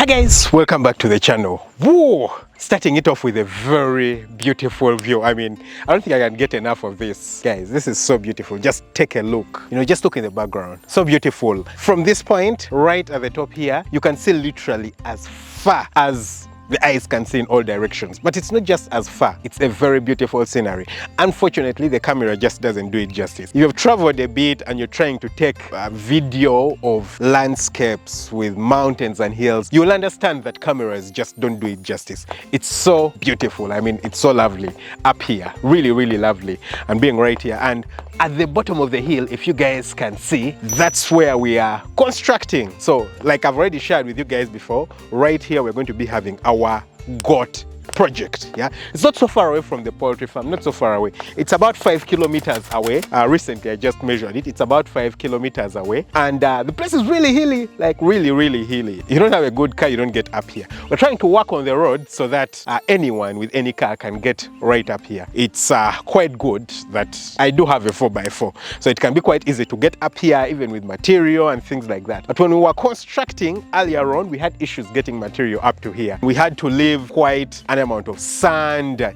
Hi guys, welcome back to the channel. Woo! Starting it off with a very beautiful view. I mean, I don't think I can get enough of this. Guys, this is so beautiful. Just take a look. Just look in the background. So beautiful. From this point, right at the top here, you can see literally as far as the eyes can see in all directions. But it's not just as far, it's a very beautiful scenery. Unfortunately, the camera just doesn't do it justice. If you've traveled a bit and you're trying to take a video of landscapes with mountains and hills, you'll understand that cameras just don't do it justice. It's so beautiful. I mean, it's so lovely up here. Really, really lovely. And being right here. And at the bottom of the hill, if you guys can see, that's where we are constructing. So, like I've already shared with you guys before, right here we're going to be having our goat project. It's not so far away from the poultry farm, not so far away. It's about 5 kilometers away. Recently I just measured it. It's about 5 kilometers away, and the place is really hilly, like really hilly. You don't have a good car, you don't get up here. We're trying to work on the road so that anyone with any car can get right up here. It's quite good that I do have a 4x4, so it can be quite easy to get up here, even with material and things like that. But when we were constructing earlier on, we had issues getting material up to here. We had to leave quite an amount of sand,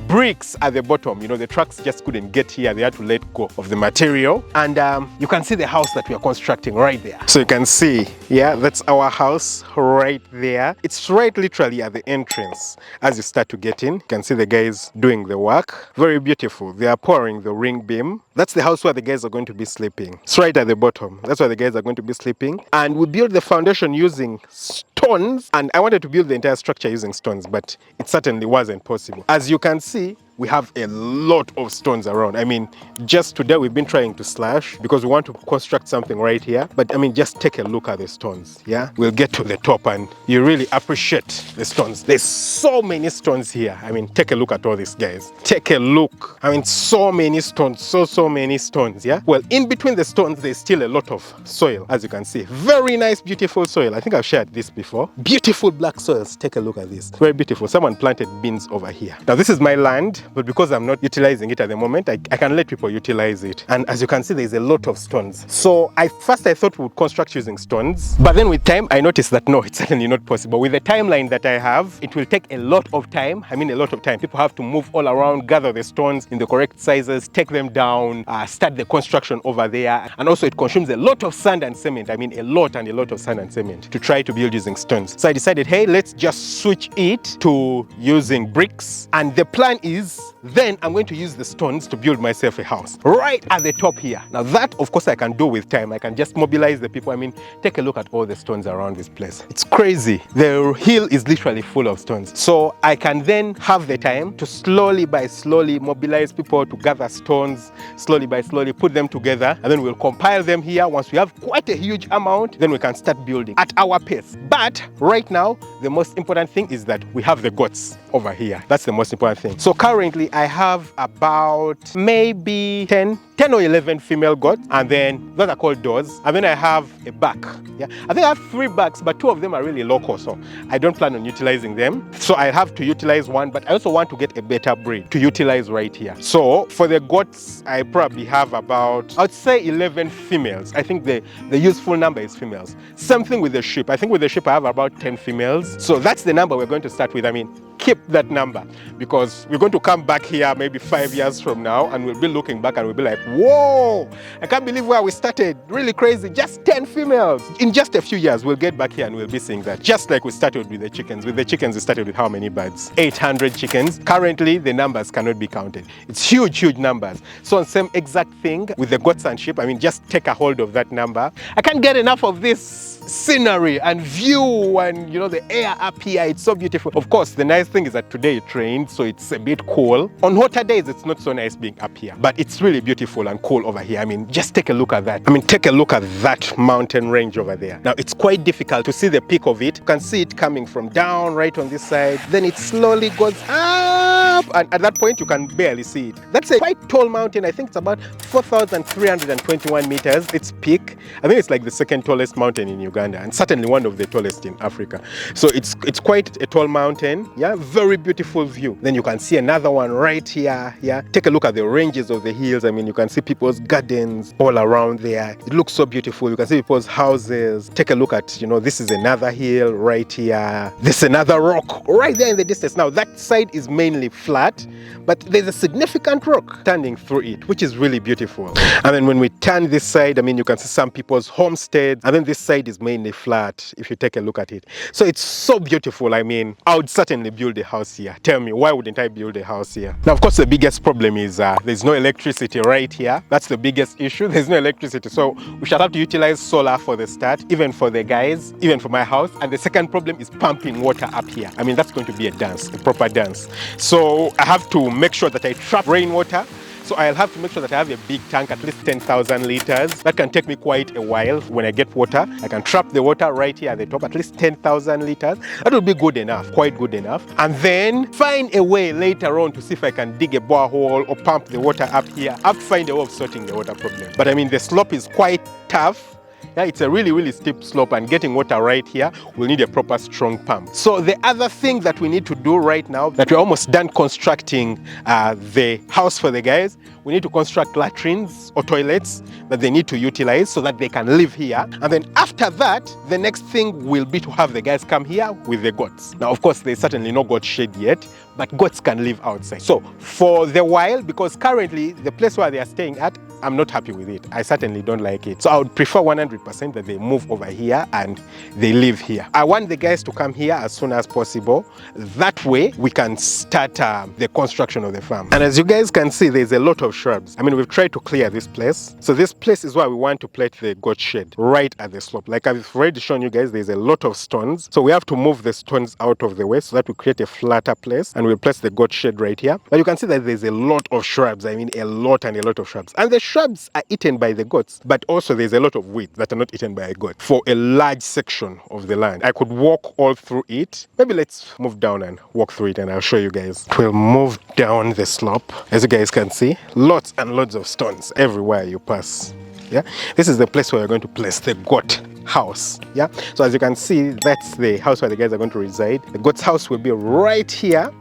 bricks at the bottom. The trucks just couldn't get here. They had to let go of the material. And you can see the house that we are constructing right there. So you can see, that's our house right there. It's right literally at the entrance. As you start to get in, you can see the guys doing the work. Very beautiful. They are pouring the ring beam. That's the house where the guys are going to be sleeping. It's right at the bottom. That's where the guys are going to be sleeping. And we built the foundation using stones, and I wanted to build the entire structure using stones, but it certainly wasn't possible. As you can see, we have a lot of stones around. I mean, just today we've been trying to slash because we want to construct something right here. But I mean, just take a look at the stones. We'll get to the top and you really appreciate the stones. There's so many stones here. I mean, take a look at all these guys. Take a look. I mean, so many stones, so many stones. Well, in between the stones, there's still a lot of soil, as you can see. Very nice, beautiful soil. I think I've shared this before. Beautiful black soils. Take a look at this. Very beautiful. Someone planted beans over here. Now, this is my land, but because I'm not utilizing it at the moment, I can let people utilize it. And as you can see, there's a lot of stones. So I thought we would construct using stones, but then with time I noticed that no, it's certainly not possible. With the timeline that I have, it will take a lot of time. I mean, a lot of time. People have to move all around, gather the stones in the correct sizes, take them down, start the construction over there. And also it consumes a lot of sand and cement. I mean, a lot of sand and cement to try to build using stones. So I decided, hey, let's just switch it to using bricks. And the plan is, then I'm going to use the stones to build myself a house right at the top here. Now that, of course, I can do with time. I can just mobilize the people. I mean, take a look at all the stones around this place. It's crazy. The hill is literally full of stones. So I can then have the time to slowly by slowly mobilize people to gather stones, slowly by slowly put them together, and then we'll compile them here. Once we have quite a huge amount, then we can start building at our pace. But right now, the most important thing is that we have the goats over here. That's the most important thing. So currently I have about maybe 10 or 11 female goats, and then those are called does. And then I have a buck. I think I have 3 bucks, but 2 of them are really local, so I don't plan on utilizing them. So I have to utilize one, but I also want to get a better breed to utilize right here. So for the goats, I probably have about, I'd say 11 females. I think the useful number is females. Same thing with the sheep. I think with the sheep I have about 10 females. So that's the number we're going to start with. I mean, keep that number, because we're going to come back here maybe 5 years from now and we'll be looking back and we'll be like, whoa, I can't believe where we started. Really crazy. Just 10 females. In just a few years, we'll get back here and we'll be seeing that. Just like we started with the chickens. With the chickens, we started with how many birds? 800 chickens. Currently, the numbers cannot be counted. It's huge numbers. So same exact thing with the goats and sheep. I mean, just take a hold of that number. I can't get enough of this scenery and view and the air up here. It's so beautiful. Of course, the nice thing is that today it rained, so it's a bit cool. On hotter days, it's not so nice being up here, but it's really beautiful and cool over here. I mean, just take a look at that. I mean, take a look at that mountain range over there. Now, it's quite difficult to see the peak of it. You can see it coming from down right on this side. Then it slowly goes up, and at that point, you can barely see it. That's a quite tall mountain. I think it's about 4,321 meters. Its peak. I think it's like the second tallest mountain in Uganda, and certainly one of the tallest in Africa. So it's quite a tall mountain. very beautiful view. Then you can see another one right here. Yeah, take a look at the ranges of the hills. I mean, you can see people's gardens all around there. It looks so beautiful. You can see people's houses. Take a look at, you know, this is another hill right here. This is another rock right there in the distance. Now that side is mainly flat, but there's a significant rock standing through it, which is really beautiful. And then when we turn this side, I mean, you can see some people's homesteads, and then this side is mainly flat if you take a look at it. So it's so beautiful. I mean, I would certainly build a house here. Tell me, why wouldn't I build a house here? Now, of course, the biggest problem is there's no electricity right here. That's the biggest issue. There's no electricity. So we shall have to utilize solar for the start, even for the guys, even for my house. And the second problem is pumping water up here. I mean, that's going to be a dance, a proper dance. So I have to make sure that I trap rainwater. So I'll have to make sure that I have a big tank, at least 10,000 liters. That can take me quite a while when I get water. I can trap the water right here at the top, at least 10,000 liters. That will be good enough, quite good enough. And then find a way later on to see if I can dig a borehole or pump the water up here. I have to find a way of sorting the water problem. But I mean, the slope is quite tough. Yeah, it's a really steep slope, and getting water right here will need a proper strong pump. So the other thing that we need to do right now, that we're almost done constructing the house for the guys, we need to construct latrines or toilets that they need to utilize so that they can live here. And then after that, the next thing will be to have the guys come here with the goats. Now, of course, there's certainly no goat shed yet, but goats can live outside. So for the while, because currently the place where they are staying at, I'm not happy with it. I certainly don't like it. So I would prefer 100% that they move over here and they live here. I want the guys to come here as soon as possible. That way we can start the construction of the farm. And as you guys can see, there's a lot of shrubs. I mean, we've tried to clear this place. So this place is where we want to place the goat shed, right at the slope. Like I've already shown you guys, there's a lot of stones. So we have to move the stones out of the way so that we create a flatter place, and we'll place the goat shed right here. But you can see that there's a lot of shrubs. I mean, a lot of shrubs. And the shrubs are eaten by the goats, but also there's a lot of weeds that are not eaten by a goat for a large section of the land. I could walk all through it. Maybe let's move down and walk through it, and I'll show you guys. We'll move down the slope. As you guys can see, lots and lots of stones everywhere you pass. Yeah, this is the place where we're going to place the goat house. Yeah, so as you can see, that's the house where the guys are going to reside. The goat's house will be right here.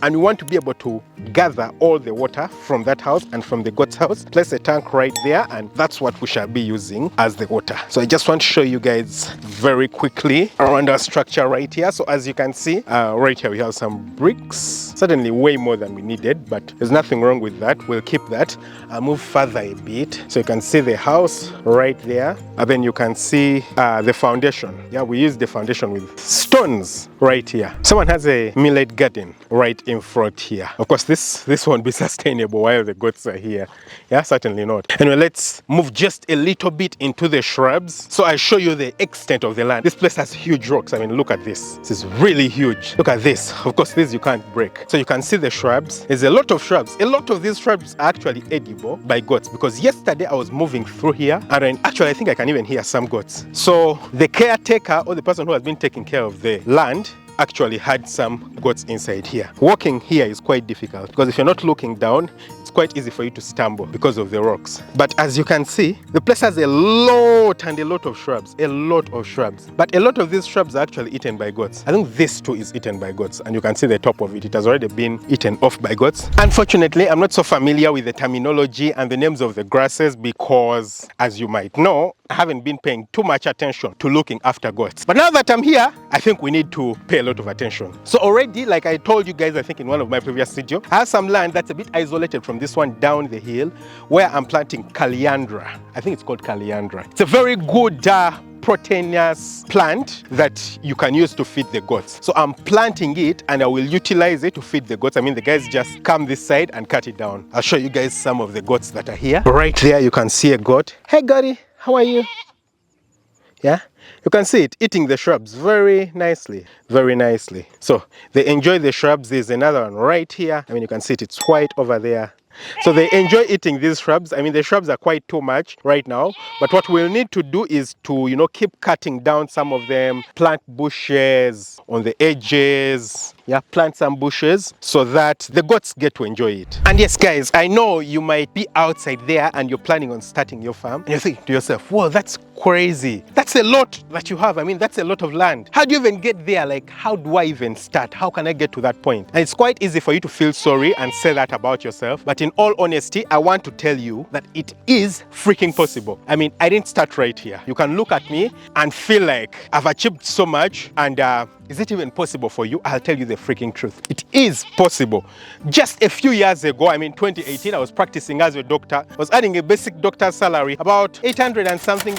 And we want to be able to gather all the water from that house and from the goat's house, place a tank right there, and that's what we shall be using as the water. So I just want to show you guys very quickly around our structure right here. So as you can see, right here we have some bricks, certainly way more than we needed, but there's nothing wrong with that. We'll keep that. I'll move further a bit. So you can see the house right there, and then you can see the foundation. Yeah, we use the foundation with stones right here. Someone has a millet garden right in front here. Of course, this won't be sustainable while the goats are here. Yeah, certainly not. Anyway, let's move just a little bit into the shrubs so I show you the extent of the land. This place has huge rocks. I mean, look at this. This is really huge. Look at this. Of course, this you can't break. So you can see the shrubs. There's a lot of shrubs. A lot of these shrubs are actually edible by goats, because yesterday I was moving through here, and actually I think I can even hear some goats. So the caretaker, or the person who has been taking care of the land, actually had some goats inside here. Walking here is quite difficult, because if you're not looking down, it's quite easy for you to stumble because of the rocks. But as you can see, the place has a lot of shrubs, But a lot of these shrubs are actually eaten by goats. I think this too is eaten by goats, and you can see the top of it. It has already been eaten off by goats. Unfortunately, I'm not so familiar with the terminology and the names of the grasses, because as you might know, I haven't been paying too much attention to looking after goats. But now that I'm here, I think we need to pay a lot of attention. So already, like I told you guys, I think in one of my previous videos, I have some land that's a bit isolated from this one down the hill, where I'm planting Caliandra. I think it's called Caliandra. It's a very good proteinous plant that you can use to feed the goats. So I'm planting it, and I will utilize it to feed the goats. I mean, the guys just come this side and cut it down. I'll show you guys some of the goats that are here. Right there, you can see a goat. Hey, Goaty, how are you? Yeah, you can see it eating the shrubs very nicely. So they enjoy the shrubs. There's another one right here. I mean, you can see it, it's white over there. So they enjoy eating these shrubs. I mean, the shrubs are quite too much right now, but what we'll need to do is to, you know, keep cutting down some of them, plant bushes on the edges. yeah, plant some bushes so that the goats get to enjoy it. And yes, guys, I know you might be outside there and you're planning on starting your farm, and you're thinking to yourself, whoa, that's crazy. That's a lot that you have. I mean, that's a lot of land. How do you even get there? Like, how do I even start? How can I get to that point? And it's quite easy for you to feel sorry and say that about yourself. But in all honesty, I want to tell you that it is freaking possible. I mean, I didn't start right here. You can look at me and feel like I've achieved so much, and is it even possible for you? I'll tell you the freaking truth. It is possible. Just a few years ago, I mean 2018, I was practicing as a doctor. I was earning a basic doctor's salary, about $800 and something,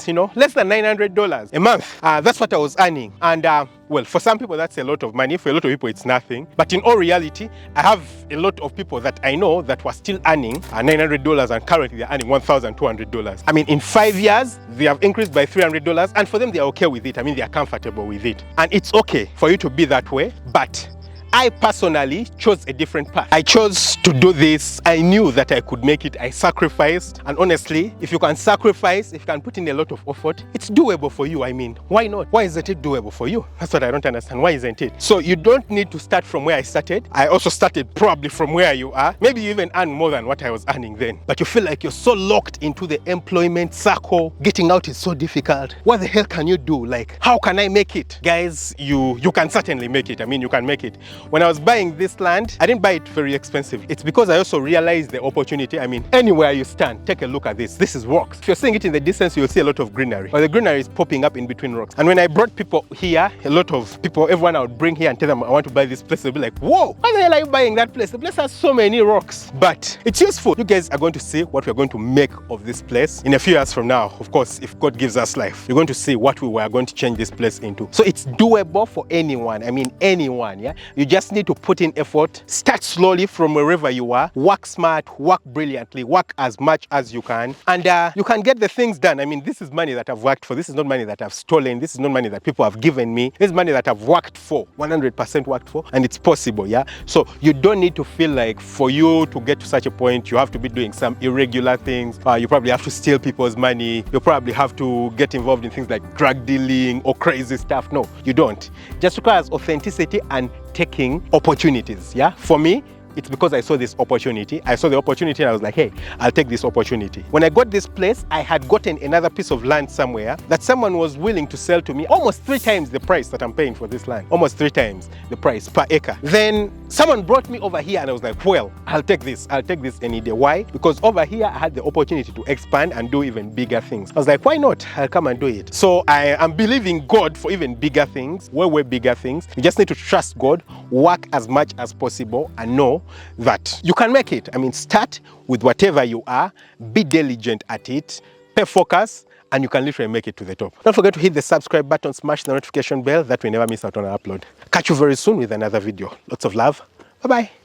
you know, less than $900 a month. That's what I was earning. And well, for some people that's a lot of money. For a lot of people it's nothing. But in all reality, I have a lot of people that I know that were still earning $900 and currently they're earning $1,200. I mean, in 5 years, they have increased by $300, and for them, they're okay with it. I mean, they're comfortable with it. And it's okay for you to be that way, but I personally chose a different path. I chose to do this. I knew that I could make it. I sacrificed. And honestly, if you can sacrifice, if you can put in a lot of effort, it's doable for you. I mean, why not? Why isn't it doable for you? That's what I don't understand. Why isn't it? So you don't need to start from where I started. I also started probably from where you are. Maybe you even earn more than what I was earning then. But you feel like you're so locked into the employment circle. Getting out is so difficult. What the hell can you do? Like, how can I make it? Guys, you can certainly make it. I mean, you can make it. When I was buying this land, I didn't buy it very expensive. It's because I also realized the opportunity. I mean, anywhere you stand, take a look at this. This is rocks. If you're seeing it in the distance, you'll see a lot of greenery. But the greenery is popping up in between rocks. And when I brought people here, a lot of people, everyone I would bring here and tell them I want to buy this place, they'll be like, whoa, why the hell are you buying that place? The place has so many rocks. But it's useful. You guys are going to see what we're going to make of this place in a few years from now. Of course, if God gives us life, you're going to see what we were going to change this place into. So it's doable for anyone. I mean, anyone, yeah? You just need to put in effort, start slowly from wherever you are, work smart, work brilliantly, work as much as you can, and you can get the things done. I mean, this is money that I've worked for. This is not money that I've stolen. This is not money that people have given me. This is money that I've worked for, 100% worked for, and it's possible, yeah? So you don't need to feel like for you to get to such a point, you have to be doing some irregular things. You probably have to steal people's money. You probably have to get involved in things like drug dealing or crazy stuff. No, you don't. It just requires authenticity and taking opportunities, yeah? For me, it's because I saw this opportunity. I saw the opportunity and I was like, hey, I'll take this opportunity. When I got this place, I had gotten another piece of land somewhere that someone was willing to sell to me almost 3 times the price that I'm paying for this land. Almost 3 times the price per acre. Then someone brought me over here and I was like, well, I'll take this. I'll take this any day. Why? Because over here, I had the opportunity to expand and do even bigger things. I was like, why not? I'll come and do it. So I am believing God for even bigger things, way bigger things. You just need to trust God, work as much as possible, and know that you can make it. I mean, start with whatever you are, be diligent at it, pay focus, and you can literally make it to the top. Don't forget to hit the subscribe button, smash the notification bell, that way you never miss out on an upload. Catch you very soon with another video. Lots of love. Bye-bye.